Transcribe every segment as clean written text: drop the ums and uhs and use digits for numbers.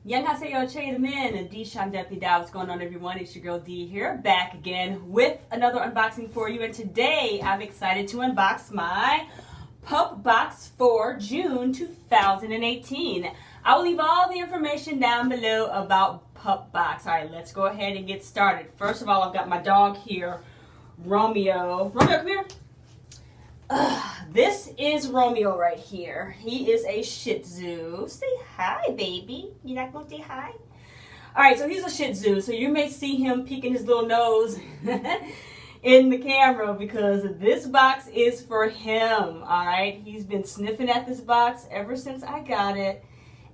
Annyeonghaseyo, Chaedamin, D Shandepti Da. What's going on, everyone? It's your girl D here, back again with another unboxing for you. And today, I'm excited to unbox my PupBox for June 2018. I will leave all the information down below about PupBox. All right, let's go ahead and get started. First of all, I've got my dog here, Romeo. Romeo, come here. This is Romeo right here. He is a Shih Tzu. Say hi, baby. You not gonna say hi? All right, so he's a Shih Tzu. So you may see him peeking his little nose in the camera because this box is for him. All right, he's been sniffing at this box ever since I got it,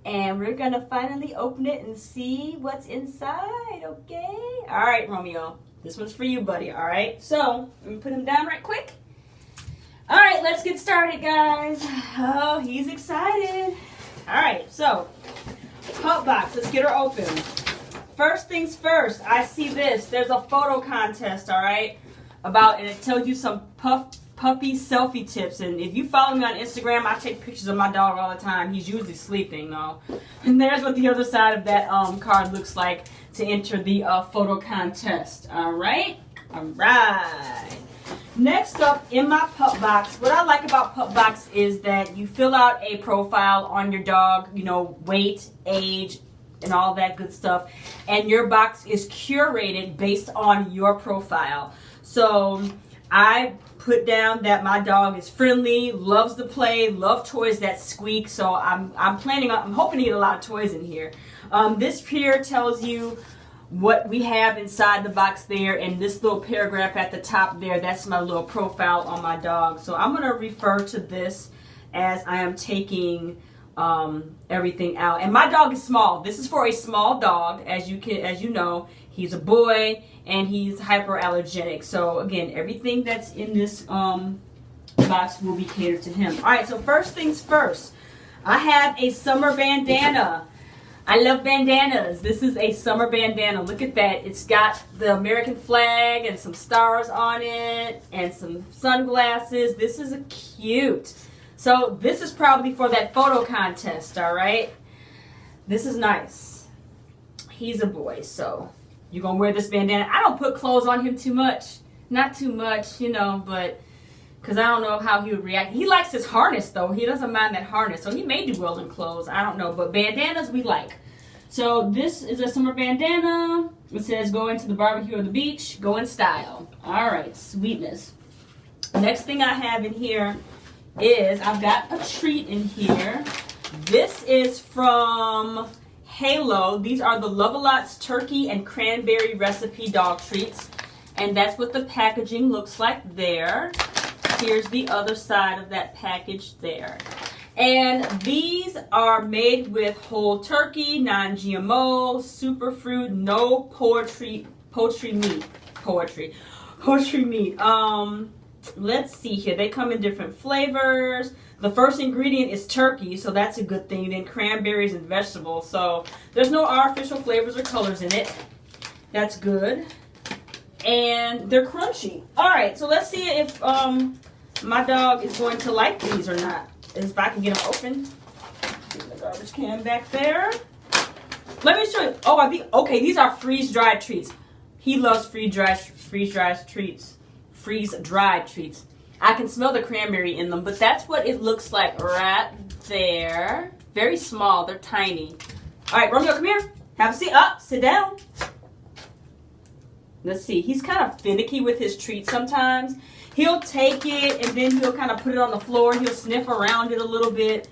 and we're gonna finally open it and see what's inside. Okay. All right, Romeo. This one's for you, buddy. All right. So let me put him down right quick. All right, let's get started, guys. Oh, he's excited. All right, so PupBox, let's get her open. First things first, I see this. There's a photo contest, all right, and it tells you some puppy selfie tips. And if you follow me on Instagram, I take pictures of my dog all the time. He's usually sleeping, though. And there's what the other side of that card looks like to enter the photo contest. All right. Next up in my PupBox, what I like about PupBox is that you fill out a profile on your dog, you know, weight, age, and all that good stuff. And your box is curated based on your profile. So I put down that my dog is friendly, loves to play, love toys that squeak. So I'm hoping to get a lot of toys in here. This here tells you what we have inside the box there, and this little paragraph at the top there, that's my little profile on my dog. So I'm going to refer to this as I am taking everything out. And my dog is small. This is for a small dog, as you know. He's a boy and he's hyperallergenic. So again, everything that's in this box will be catered to him. All right, so first things first, I have a summer bandana. I love bandanas. This is a summer bandana. Look at that. It's got the American flag and some stars on it and some sunglasses. This is cute. So this is probably for that photo contest, all right? This is nice. He's a boy, so you're going to wear this bandana. I don't put clothes on him too much. Not too much, you know, but because I don't know how he would react. He likes his harness, though. He doesn't mind that harness. So he may do well in clothes. I don't know. But bandanas we like. So this is a summer bandana. It says, go into the barbecue or the beach. Go in style. All right. Sweetness. Next thing I have in here is I've got a treat in here. This is from Halo. These are the Love-A-Lot's turkey and cranberry recipe dog treats. And that's what the packaging looks like there. Here's the other side of that package there. And these are made with whole turkey, non-GMO, superfood, no poultry meat. Let's see here. They come in different flavors. The first ingredient is turkey, so that's a good thing. Then cranberries and vegetables. So there's no artificial flavors or colors in it. That's good. And they're crunchy. All right, so let's see if my dog is going to like these or not. If I can get them open. Get the garbage can back there. Let me show you. Oh, okay, these are freeze-dried treats. He loves freeze-dried treats. Freeze-dried treats. I can smell the cranberry in them, but that's what it looks like right there. Very small. They're tiny. All right, Romeo, come here. Have a seat. Sit down. Let's see. He's kind of finicky with his treats sometimes. He'll take it and then he'll kind of put it on the floor. He'll sniff around it a little bit.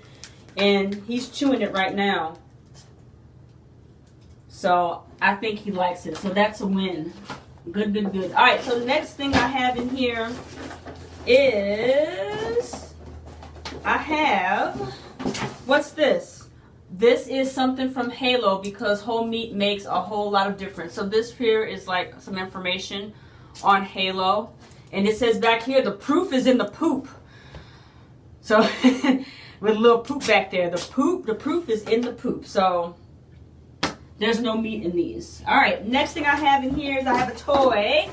And he's chewing it right now. So I think he likes it. So that's a win. Good. All right. So the next thing I have in here is what's this? This is something from Halo because whole meat makes a whole lot of difference. So this here is like some information on Halo. And it says back here, the proof is in the poop. So with a little poop back there. The proof is in the poop. So there's no meat in these. All right, next thing I have in here is I have a toy.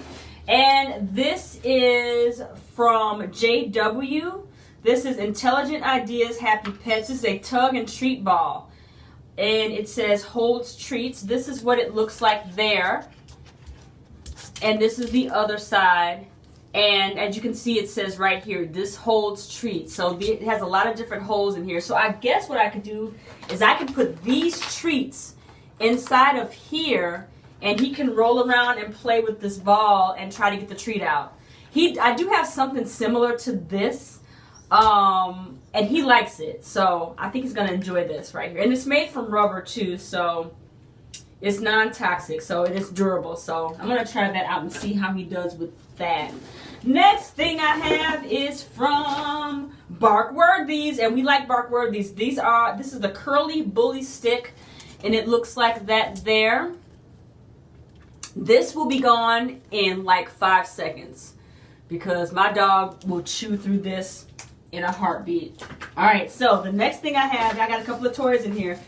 And this is from JW. This is Intelligent Ideas Happy Pets. This is a tug and treat ball. and it says holds treats. This is what it looks like there. And this is the other side. And as you can see, it says right here, this holds treats. So it has a lot of different holes in here. So I guess what I could do is I can put these treats inside of here, and he can roll around and play with this ball and try to get the treat out. I do have something similar to this, and he likes it. So I think he's going to enjoy this right here. And it's made from rubber too, so it's non-toxic, so it is durable. So I'm going to try that out and see how he does with that. Next thing I have is from Barkworthies, and we like Barkworthies. This is the Curly Bully Stick, and it looks like that there. This will be gone in like 5 seconds because my dog will chew through this in a heartbeat. All right, so the next thing I have, I got a couple of toys in here,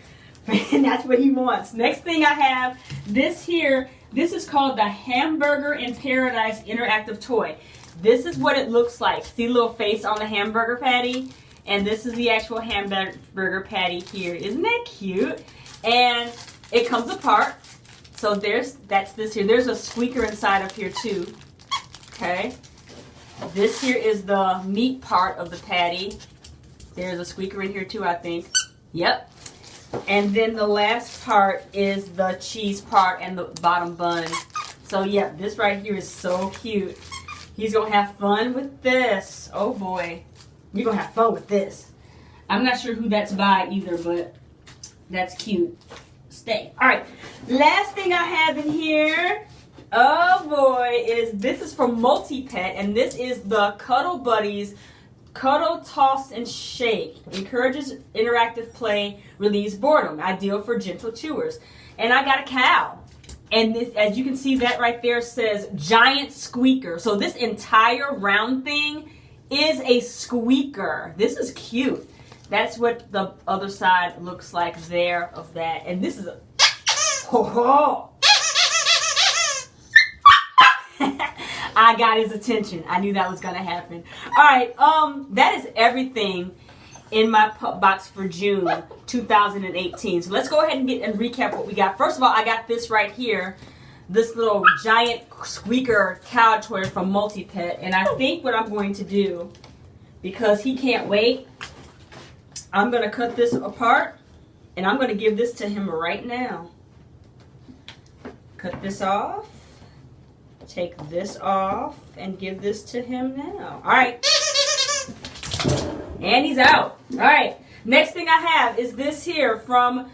and that's what he wants. Next thing I have, this here, this is called the Hamburger in Paradise Interactive Toy. This is what it looks like. See the little face on the hamburger patty? And this is the actual hamburger patty here. Isn't that cute? And it comes apart. So that's this here. There's a squeaker inside of here too. Okay. This here is the meat part of the patty. There's a squeaker in here too, I think. Yep. And then the last part is the cheese part and the bottom bun. So yeah, this right here is so cute. He's gonna have fun with this. Oh boy. You're gonna have fun with this. I'm not sure who that's by either, but that's cute. Stay. Alright. Last thing I have in here, oh boy, this is from Multi-Pet, and this is the Cuddle Buddies Cuddle, Toss, and Shake. Encourages interactive play, relieves boredom. Ideal for gentle chewers. And I got a cow. And this, as you can see, that right there says giant squeaker. So this entire round thing is a squeaker. This is cute. That's what the other side looks like there of that. And this is a... I got his attention. I knew that was going to happen. All right, that is everything in my PupBox for June 2018. So let's go ahead and recap what we got. First of all, I got this right here, this little giant squeaker cow toy from Multi-Pet. And I think what I'm going to do, because he can't wait, I'm going to cut this apart, and I'm going to give this to him right now. Cut this off. Take this off and give this to him now. All right. And he's out. All right. Next thing I have is this here from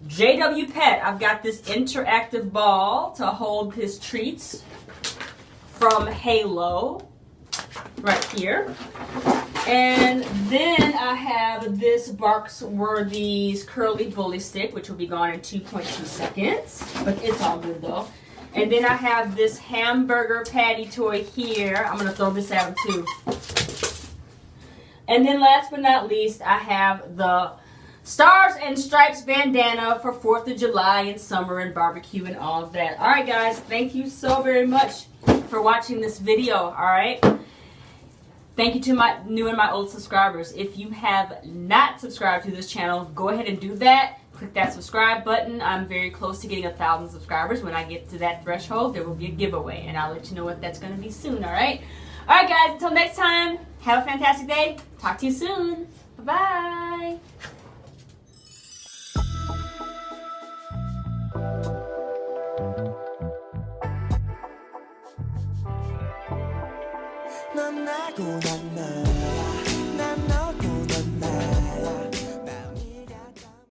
JW Pet. I've got this interactive ball to hold his treats from Halo right here. And then I have this Barkworthies Curly Bully Stick, which will be gone in 2.2 seconds. But it's all good though. And then I have this hamburger patty toy here. I'm going to throw this at him too. And then last but not least, I have the Stars and Stripes bandana for 4th of July and summer and barbecue and all of that. All right, guys. Thank you so very much for watching this video. All right. Thank you to my new and my old subscribers. If you have not subscribed to this channel, go ahead and do that. Click that subscribe button. I'm very close to getting 1,000 subscribers. When I get to that threshold, there will be a giveaway, and I'll let you know what that's going to be soon, all right? All right, guys, until next time, have a fantastic day. Talk to you soon. Bye-bye. 넌 나고 난 나야